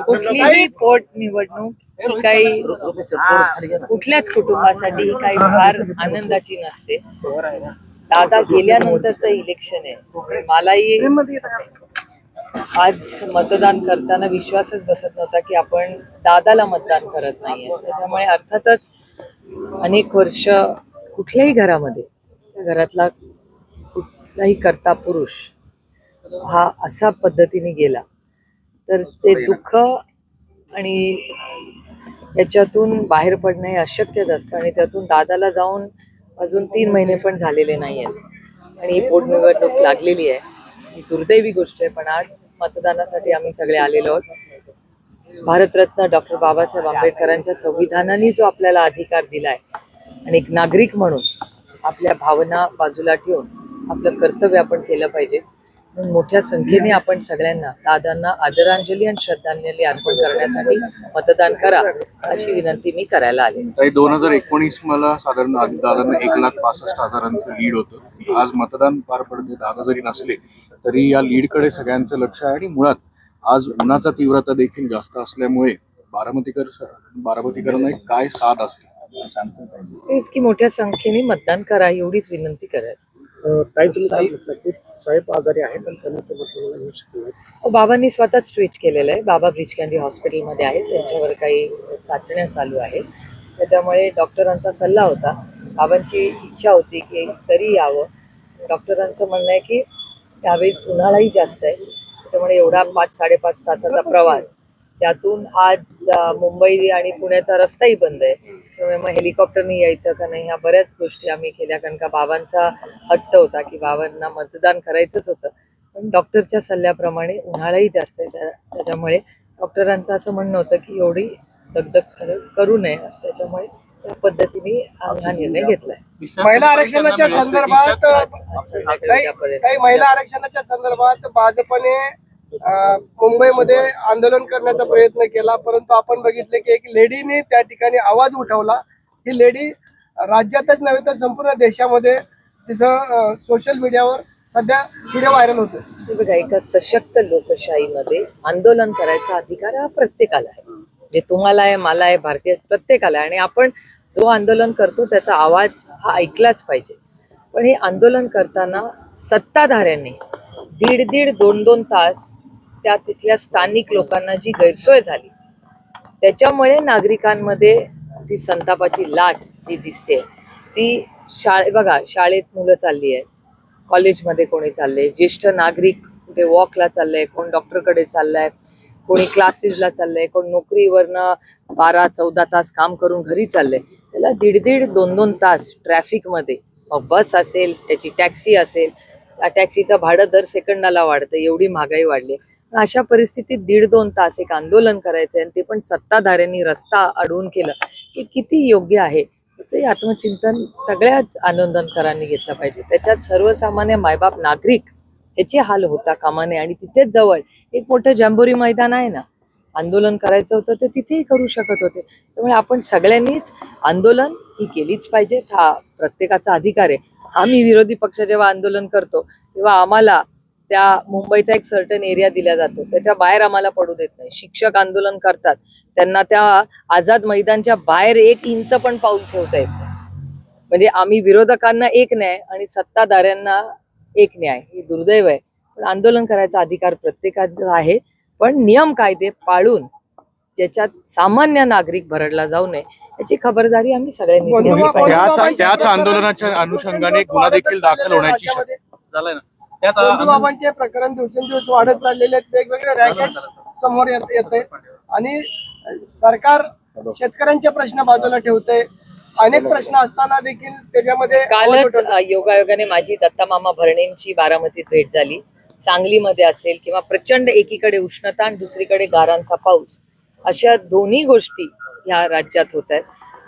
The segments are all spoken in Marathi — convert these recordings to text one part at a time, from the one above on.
कुठलीही पोट निवडणूक ही काही कुठल्याच कुटुंबासाठी ही काही फार आनंदाची नसते. दादा गेल्यानंतरचं इलेक्शन आहे. मलाही आज मतदान करताना विश्वासच बसत नव्हता की आपण दादाला मतदान करत नाहीये. त्याच्यामुळे अर्थातच अनेक वर्ष कुठल्याही घरामध्ये त्या घरातला कुठलाही कर्ता पुरुष हा असा पद्धतीने गेला तर ते दुःख आणि याच्यातून बाहेर पडणं हे अशक्यच असतं. आणि त्यातून दादाला जाऊन अजून 3 महिने पण झालेले नाही आहेत आणि ही पोटनिवडणूक लागलेली आहे. ही दुर्दैवी गोष्ट आहे. पण आज मतदानासाठी आम्ही सगळे आलेलो आहोत. भारतरत्न डॉक्टर बाबासाहेब आंबेडकरांच्या संविधानाने जो आपल्याला अधिकार दिलाय आणि एक नागरिक म्हणून आपल्या भावना बाजूला ठेवून आपलं कर्तव्य आपण केलं पाहिजे. म्हणून मोठ्या संख्येने आपण सगळ्यांना दादांना आदरांजली आणि श्रद्धांजली अर्पण करण्यासाठी मतदान करा अशी विनंती मी करायला आले. 2019 मला साधारण दादांना 1,65,000 लीड होतं. आज मतदान पार पडते. दादा जरी नसले तरी या लीडकडे सगळ्यांचं लक्ष आहे. आणि मुळात आज उन्हाचा तीव्रता देखील जास्त असल्यामुळे बारामतीकरांना काय साथ असते की मोठ्या संख्येने मतदान करा एवढीच विनंती करायला. साहेब आजारी आहे पण त्यांना बाबांनी स्वतःच ट्विट केलेलं आहे. बाबा ब्रीच कँडी हॉस्पिटलमध्ये आहेत. त्यांच्यावर काही चाचण्या चालू आहेत. त्याच्यामुळे डॉक्टरांचा सल्ला होता. बाबांची इच्छा होती की तरी यावं. डॉक्टरांचं म्हणणं आहे की त्यावेळेस उन्हाळाही जास्त आहे. त्याच्यामुळे एवढा 5-5.5 तासाचा प्रवास त्यातून आज मुंबई आणि पुण्याचा रस्ताही बंद आहे. त्यामुळे मग हेलिकॉप्टरने यायचं का नाही ह्या बऱ्याच गोष्टी आम्ही केल्या. कारण का बाबांचा हट्ट होता की बाबांना मतदान करायचंच होतं. पण डॉक्टरच्या सल्ल्याप्रमाणे उन्हाळाही जास्त आहे. त्याच्यामुळे डॉक्टरांचं असं म्हणणं होतं की एवढी दगदग करू नये. त्याच्यामुळे त्या पद्धतीने हा निर्णय घेतलाय. महिला आरक्षणाच्या संदर्भात काही महिला आरक्षणाच्या संदर्भात भाजपने मुंबईमध्ये आंदोलन करण्याचा प्रयत्न केला. परंतु आपण बघितले की एक लेडीने त्या ठिकाणी आवाज उठवला. ही लेडी राज्यातच नव्हे तर संपूर्ण देशामध्ये तिचं सोशल मीडियावर सध्या व्हिडिओ व्हायरल होतो. बघा, एका सशक्त लोकशाहीमध्ये आंदोलन करायचा अधिकार हा प्रत्येकाला आहे. म्हणजे तुम्हाला आहे, मला आहे, भारतीय प्रत्येकाला आहे. आणि आपण जो आंदोलन करतो त्याचा आवाज हा ऐकलाच पाहिजे. पण हे आंदोलन करताना सत्ताधाऱ्यांनी 1.5-2 तास त्या तिथल्या स्थानिक लोकांना जी गैरसोय झाली त्याच्यामुळे नागरिकांमध्ये ती संतापाची लाट जी दिसते ती बघा, शाळेत मुलं चालली आहेत, कॉलेजमध्ये कोणी चाललंय, ज्येष्ठ नागरिक कुठे वॉकला चाललंय, कोण डॉक्टरकडे चाललंय, कोणी क्लासेसला चाललंय, कोण नोकरीवरनं 12-14 तास काम करून घरी चाललंय. त्याला 1.5-2 तास ट्रॅफिकमध्ये, मग बस असेल, त्याची टॅक्सी असेल, त्या टॅक्सीचं भाडं दर सेकंदाला वाढतं. एवढी महागाई वाढली. अशा परिस्थितीत 1.5-2 तास एक आंदोलन करायचंय आणि ते पण सत्ताधाऱ्यांनी रस्ता अडवून केलं की किती योग्य आहे याचं आत्मचिंतन सगळ्याच आंदोलनकारांनी घेतलं पाहिजे. त्याच्यात सर्वसामान्य मायबाप नागरिक याचे हाल होता कामा नये. आणि तिथेच जवळ एक मोठं जांभोरी मैदान आहे ना, आंदोलन करायचं होतं तर तिथेही करू शकत होते. त्यामुळे आपण सगळ्यांनीच आंदोलन ही केलीच पाहिजे. हा प्रत्येकाचा अधिकार आहे. आम्ही विरोधी पक्ष जेव्हा आंदोलन करतो तेव्हा आम्हाला त्या मुंबईचा एक सर्टन एरिया दिला जातो, त्याच्या बाहेर आम्हाला पडू देत नाही. शिक्षक आंदोलन करतात, त्यांना त्या आझाद मैदानच्या बाहेर 1 इंच पण पाऊल ठेवता येत नाही. म्हणजे आम्ही विरोधकांना एक न्याय आणि सत्ताधाऱ्यांना एक न्याय, हे दुर्दैव आहे. पण आंदोलन करायचा अधिकार प्रत्येकाचा आहे. पण नियम कायदे पाळून ज्याच्यात सामान्य नागरिक भरडला जाऊ नये याची खबरदारी आम्ही सगळ्यांनी घेतली पाहिजे. त्याच आंदोलनाच्या अनुषंगाने गुन्हा देखील दाखल होण्याची झालाय ना. बाबांचे प्रकरण दिवसेंदिवस वाढत चाललेले आहेत. वेगवेगळे रॅकेट समोर येत आहेत आणि सरकार शेतकऱ्यांचे प्रश्न बाजूला ठेवतंय. अनेक प्रश्न असताना देखील त्याच्यामध्ये कालच योगायोगाने माझी दत्ता मामा भरणेंची बारामतीत भेट झाली. सांगलीमध्ये असेल किंवा प्रचंड एकीकडे उष्णता आणि दुसरीकडे गारांचा पाऊस, अशा दोन्ही गोष्टी ह्या राज्यात होत आहेत.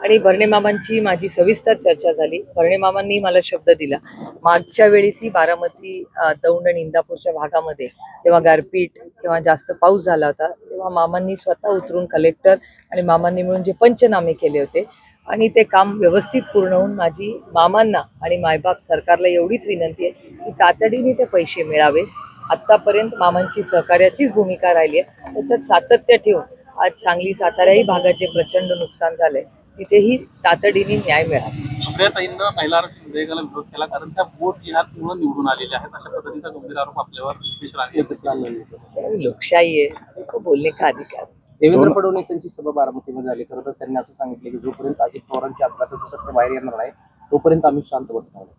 आणि भरणे मामांची माझी सविस्तर चर्चा झाली. भरणे मामांनी मला शब्द दिला, मागच्या वेळेसही बारामती, दौंड आणि इंदापूरच्या भागामध्ये जेव्हा गारपीट किंवा जास्त पाऊस झाला होता तेव्हा मामांनी स्वतः उतरून, कलेक्टर आणि मामांनी मिळून जे पंचनामे केले होते आणि ते काम व्यवस्थित पूर्ण होऊन माझी मामांना आणि मायबाप सरकारला एवढीच विनंती आहे की तातडीने ते पैसे मिळावे. आत्तापर्यंत मामांची सहकार्याचीच भूमिका राहिली आहे, त्याच्यात सातत्य ठेवून आज सांगली सातारा ही भागात जे प्रचंड नुकसान झालंय तिथेही तातडीने न्याय मिळावा. सुप्रियाताईंना महिला आरक्षण विधेयकाला विरोध केला कारण त्या वोट जिहादमुळे निवडून आलेल्या आहेत, अशा पद्धतीचा गंभीर आरोप आपल्यावर नितेश राणे यांनी. लोकशाही आहे, तो बोलणे का अधिकार. देवेंद्र फडणवीस यांची सभा बारामतीमध्ये झाली. खरं तर त्यांनी असं सांगितलं की जोपर्यंत अजित पवारांच्या अपघाताचं सत्य बाहेर येणार नाही तोपर्यंत आम्ही शांत बसणार नाही.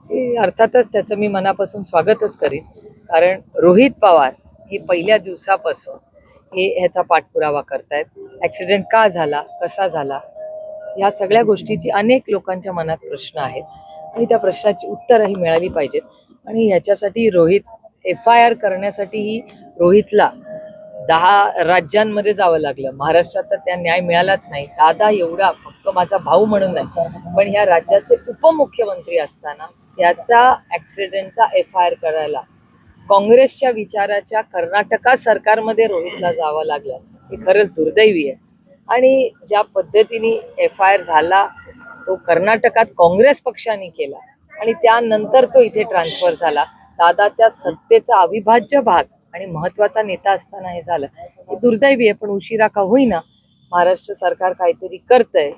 हे अर्थातच त्याचं मी मनापासून स्वागतच करीन, कारण रोहित पवार हे पहिल्या दिवसापासून ह्याचा पाठपुरावा करतायत. ऍक्सिडेंट का झाला, कसा झाला, ह्या सगळ्या गोष्टीची अनेक लोकांच्या मनात प्रश्न आहेत आणि त्या प्रश्नाची उत्तरही मिळाली पाहिजेत. आणि ह्याच्यासाठी FIR करण्यासाठीही रोहितला 10 राज्यांमध्ये जावं लागलं. महाराष्ट्रात तर त्या न्याय मिळालाच नाही. दादा एवढा फक्त माझा भाऊ म्हणून नाही, पण ह्या राज्याचे उपमुख्यमंत्री असताना त्याचा ऍक्सिडेंटचा FIR करायला काँग्रेसच्या विचाराच्या कर्नाटका सरकारमध्ये रोहितला जावं लागलं. हे खरंच दुर्दैवी आहे. आणि ज्या पद्धतीने FIR झाला तो कर्नाटकात काँग्रेस पक्षाने केला आणि त्यानंतर तो इथे ट्रान्सफर झाला. दादा त्या सत्तेचा अविभाज्य भाग आणि महत्वाचा नेता असताना हे झालं, हे दुर्दैवी आहे. पण उशिरा का होईना महाराष्ट्र सरकार काहीतरी करतंय,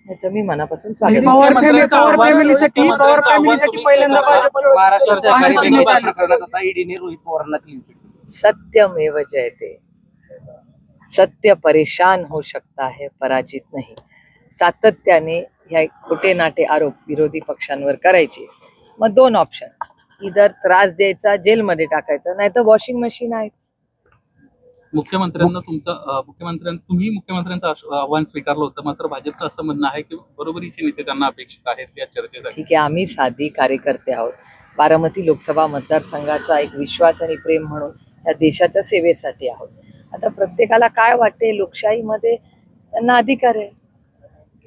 याचं मी मनापासून स्वागत करते. ईडीने रोहित पवारांना क्लीन चिट दिली. सत्यमेव जयते. सत्य परेशान हो सकता है, पराजित नाही. सातत्याने ह्या खोटे नाटे आरोप विरोधी पक्षांवर करायचे. मग 2 ऑप्शन, इधर त्रास द्यायचा, जेलमध्ये टाकायचं, नाही तर वॉशिंग मशीन आहेच. तुम्ही मुख्यमंत्र्यांचं आव्हान स्वीकारलं होतं, मात्र भाजपचं असं म्हणणं आहे की बरोबरीचे नेते त्यांना अपेक्षित आहेत या चर्चेसाठी. ठीक आहे, आम्ही साधी कार्यकर्ते आहोत. बारामती लोकसभा मतदारसंघाचा एक विश्वास आणि प्रेम म्हणून या देशाच्या सेवेसाठी आहोत. आता प्रत्येकाला काय वाटते, लोकशाहीमध्ये त्यांना अधिकार आहे.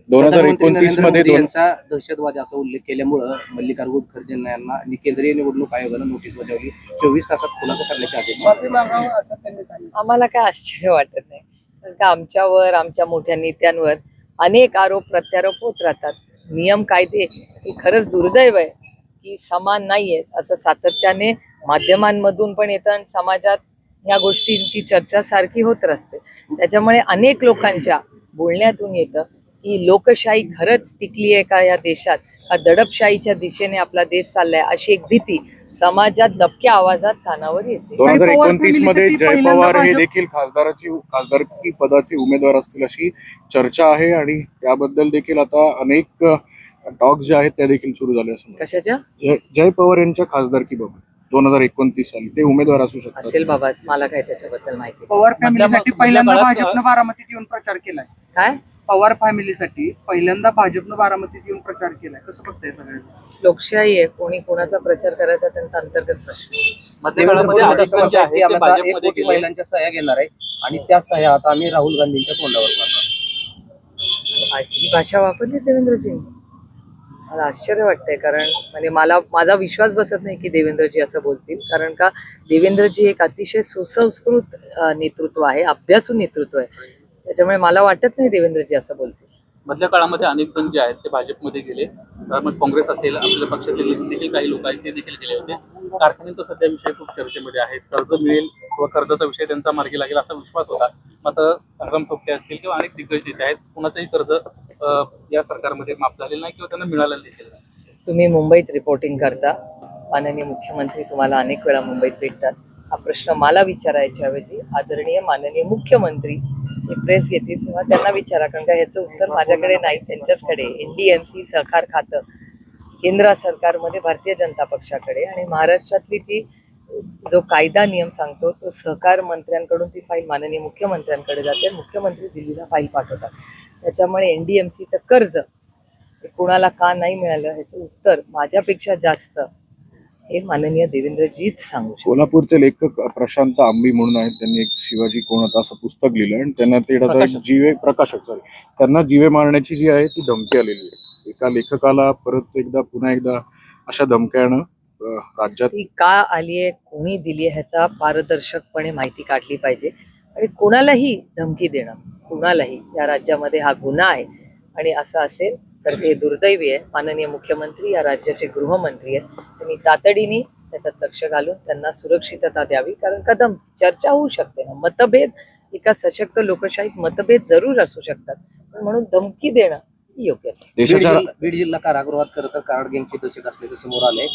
2029 मध्ये यांचा दहशतवादी असा उल्लेख केल्यामुळं मल्लिकार्जुन खरगे यांना केंद्रीय निवडणूक आयोगानं नोटीस बजावली. 24 तासात खुलासा करण्याचे आदेश. माफी मागावं असं त्यांनी सांगितलं. आम्हाला काय आश्चर्य वाटत नाही, कारण का आमच्यावर, आमच्या मोठ्या नेत्यांवर अनेक आरोप प्रत्यारोप होत राहतात. नियम कायदे हे खरंच दुर्दैव आहे की समान नाहीये, असं सातत्याने माध्यमांमधून पण येतं आणि समाजात ह्या गोष्टींची चर्चा सारखी होत असते. त्याच्यामुळे अनेक लोकांच्या बोलण्यातून येतं की लोकशाही खरंच टिकली आहे का या देशात, का दडपशाहीच्या दिशेने आपला देश चाललाय, अशी एक भीती समाजात दबक्या आवाजात कानावर येते. 2029 मध्ये जय पवार हे देखील खासदारकी पदाचे उमेदवार असतील अशी चर्चा आहे आणि त्याबद्दल देखील आता अनेक टॉक्स जे आहेत त्या देखील सुरू झाले असं. कशाच्या? जय पवार यांच्या खासदारकीबाबत 2029 साली ते उमेदवार असू शकतात. असेल बाबा, मला काय त्याच्याबद्दल माहिती. पवार फॅमिलीसाठी पहिल्यांदा भाजपनं बारामतीत येऊन प्रचार केलाय. काय? पवार फॅमिलीसाठी पहिल्यांदा भाजपनं बारामतीत येऊन प्रचार केलाय. कसं बघताय सगळं? लोकशाही आहे, कोणी कोणाचा प्रचार करायचा त्यांचा अंतर्गत प्रश्न. मधल्या काळामध्ये अजित जे आहेत ते भाजपमध्ये गेले. महिलांच्या सह्या घेणार आहे आणि त्या सह्या आता आम्ही राहुल गांधींच्या तोंडावर मारणार. ही भाषा वापरली देवेंद्रजी. मला आश्चर्य वाटतंय, कारण म्हणजे माझा विश्वास बसत नाही की देवेंद्रजी असं बोलतील. कारण का देवेंद्रजी एक अतिशय सुसंस्कृत नेतृत्व आहे, अभ्यासू नेतृत्व आहे. त्याच्यामुळे मला वाटत नाही देवेंद्रजी असं बोलतील. मधल्या काळामध्ये अनेक जण जे आहेत ते भाजपमध्ये गेले. मग काँग्रेस असेल, आपल्या पक्षातील देखील काही लोक आहेत ते देखील गेले होते. कारखान्यांचा सध्या विषय खूप चर्चेमध्ये आहे. कर्ज मिळेल किंवा कर्जाचा विषय त्यांचा मार्गी लागेल असा विश्वास होता. मात्र संग्राम थोपटे असतील किंवा अनेक दिग्गज नेते आहेत, कुणाचंही कर्ज या सरकारमध्ये माफ झालेलं नाही किंवा त्यांना मिळालेलं देखील नाही. तुम्ही मुंबईत रिपोर्टिंग करता, माननीय मुख्यमंत्री तुम्हाला अनेक वेळा मुंबईत भेटतात. हा प्रश्न मला विचारायच्या ऐवजी आदरणीय माननीय मुख्यमंत्री हे प्रेस घेतील तेव्हा त्यांना विचारा, कारण का ह्याचं उत्तर माझ्याकडे नाही, त्यांच्याचकडे. NDMC सहकार खातं केंद्र सरकारमध्ये भारतीय जनता पक्षाकडे आणि महाराष्ट्रातली जी जो कायदा नियम सांगतो तो सहकार मंत्र्यांकडून ती फाईल माननीय मुख्यमंत्र्यांकडे जाते. मुख्यमंत्री दिल्लीला फाईल पाठवतात. त्याच्यामुळे NDMCचं कर्ज कुणाला का नाही मिळालं ह्याचं उत्तर माझ्यापेक्षा जास्त हे माननीय देवेंद्रजीच सांगू शकतात. कोल्हापूरचे लेखक प्रशांत आंबी म्हणून आहेत, त्यांनी एक शिवाजी कोण होता असं पुस्तक लिहिलं आणि त्यांना ते त्यांना जीवे मारण्याची जी आहे ती धमकी आलेली आहे. एका लेखकाला पुन्हा एकदा अशा धमक्यानं राज्यात ती का आली आहे, कोणी दिली आहे ह्याचा पारदर्शकपणे माहिती काढली पाहिजे. आणि कोणालाही धमकी देणं, कुणालाही या राज्यामध्ये हा गुन्हा आहे. आणि असं असेल तर ते दुर्दैवी आहे. माननीय मुख्यमंत्री या राज्याचे गृहमंत्री आहेत, त्यांनी तातडीने त्याच्यात लक्ष घालून त्यांना सुरक्षितता द्यावी. कारण कदम चर्चा होऊ शकते ना, मतभेद एका सशक्त लोकशाहीत मतभेद जरूर असू शकतात, पण म्हणून धमकी देणं ही योग्य नाही. देशाच्या बीड जिल्हा कारागृहात खरं तर कराड गँगचे दशक असल्याचं समोर आलंय.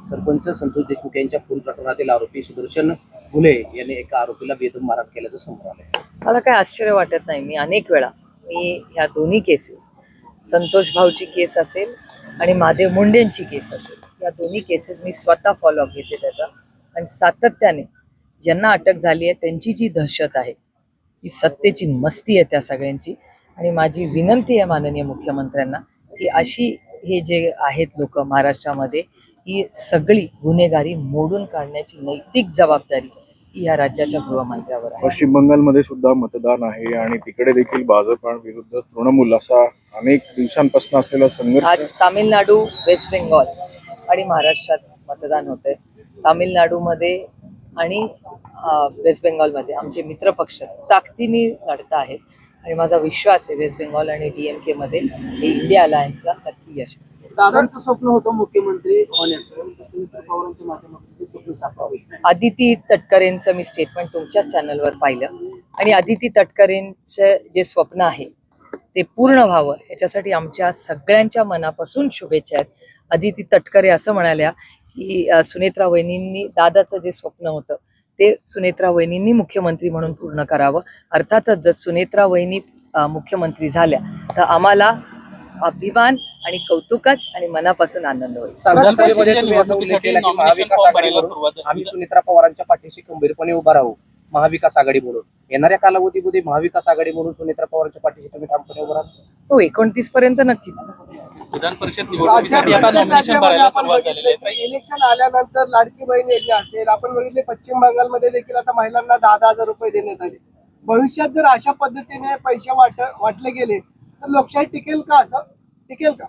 सरपंच संतोष देशमुख यांच्या खून प्रकरणातील आरोपी सुदर्शन घुले यांनी एका आरोपीला बेदम मारहाण केल्याचं समोर आलंय. मला काय आश्चर्य वाटत नाही. मी अनेक वेळा ह्या दोन्ही केसेस, संतोष भाऊची केस असेल आणि महादेव मुंडेंची केस असेल, या दोन्ही केसेस मी स्वतः फॉलोअप घेते त्याचा. आणि सातत्याने ज्यांना अटक झाली आहे त्यांची जी दहशत आहे, ही सत्तेची मस्ती आहे त्या सगळ्यांची. आणि माझी विनंती आहे माननीय मुख्यमंत्र्यांना की अशी हे जे आहेत लोक महाराष्ट्रामध्ये, ही सगळी गुन्हेगारी मोडून काढण्याची नैतिक जबाबदारी ही या राज्याच्या गृहमंत्र्यावर आहे. पश्चिम बंगालमध्ये सुद्धा मतदान आहे आणि तिकडे देखील भाजप विरुद्ध तृणमूल असा अनेक दिवसांपासून असलेला संघर्ष. आज तामिळनाडू, वेस्ट बेंगॉल आणि महाराष्ट्रात मतदान होतंय. तामिळनाडूमध्ये आणि वेस्ट बेंगॉलमध्ये आमचे मित्रपक्ष ताकदीने लढत आहेत आणि माझा विश्वास आहे वेस्ट बेंगॉल आणि DMK मध्ये हे इंडिया अलायन्सला नक्की यश. दादांचं स्वप्न होतं मुख्यमंत्री होण्याचं, सुनीता पवारांच्या माध्यमातून ते स्वप्न साकार होईल. आदिती तटकरेंचं मी स्टेटमेंट तुमच्याच चॅनलवर पाहिलं आणि आदिती तटकरेंचं जे स्वप्न आहे ते पूर्ण व्हावं याच्यासाठी आमच्या सगळ्यांच्या मनापासून शुभेच्छा आहेत. आदिती तटकरे असं म्हणाल्या की सुनेत्रा वहिनींनी दादाचं जे स्वप्न होतं ते सुनेत्रा वहिनींनी मुख्यमंत्री म्हणून पूर्ण करावं. अर्थातच जर सुनेत्रा वहिनी मुख्यमंत्री झाल्या तर आम्हाला अभिमान आणि कौतुकच आणि मनापासून आनंद होईल. विधानसभेमध्ये तुम्ही असा उल्लेख केला की महाविकास आघाडीकडून आम्ही सुनेत्रा पवारांच्या पाठीशी खंबीरपणे उभा राहू महाविकास आघाडी म्हणून. येणाऱ्या कालावधीमध्ये महाविकास आघाडी म्हणून सुनेत्रा पवारांच्या पाठीशी तुम्ही ठामपणे उभा राहा. हो, 29 पर्यंत नक्कीच. विधान परिषद निवडणुकीसाठी आता नॉमिनेशन भरायला सुरुवात झालेली आहे. इलेक्शन आल्यानंतर लाडकी बहीण योजना असेल, आपण बघितले पश्चिम बंगालमध्ये देखील आता महिलांना 10,000 रुपये देण्यात आले. भविष्यात जर अशा पद्धतीने पैसे वाटले गेले तर लोकशाही टिकेल का? असं टिकेल का?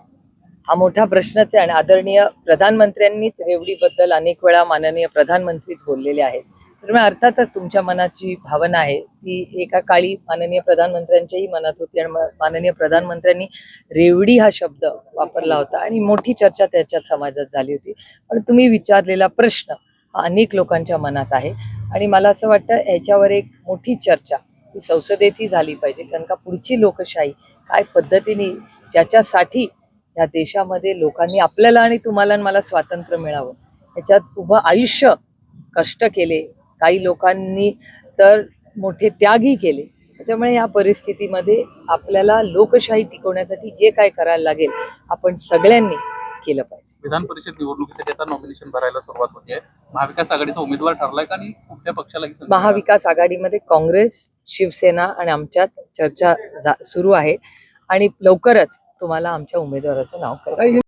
हा मोठा प्रश्नच आहे आणि आदरणीय प्रधानमंत्र्यांनीच रेवडीबद्दल अनेक वेळा माननीय प्रधानमंत्रीच बोललेले आहेत. तर मग अर्थातच तुमच्या मनाची भावना आहे ती एका काळी माननीय प्रधानमंत्र्यांच्याही मनात होती आणि माननीय प्रधानमंत्र्यांनी रेवडी हा शब्द वापरला होता आणि मोठी चर्चा त्याच्यात समाजात झाली होती. पण तुम्ही विचारलेला प्रश्न हा अनेक लोकांच्या मनात आहे आणि मला असं वाटतं याच्यावर एक मोठी चर्चा ही संसदेतही झाली पाहिजे. कारण का पुढची लोकशाही काय पद्धतीने, ज्याच्यासाठी या देशामध्ये लोकांनी आपल्याला आणि तुम्हाला आणि मला स्वातंत्र्य मिळावं याच्यात उभं आयुष्य कष्ट केले, काही लोकांनी तर मोठे त्यागही केले. त्याच्यामुळे या परिस्थितीमध्ये आपल्याला लोकशाही टिकवण्यासाठी जे काय करायला लागेल आपण सगळ्यांनी केलं पाहिजे. विधान परिषद निवडणुकीसाठी आता नॉमिनेशन भरायला सुरुवात होते. महाविकास आघाडीचा उमेदवार ठरलाय का आणि कुठल्या पक्षाला महाविकास आघाडीमध्ये काँग्रेस, शिवसेना आणि आमच्यात चर्चा सुरू आहे आणि लवकरच तुम्हाला आमच्या उमेदवाराचं नाव कळेल.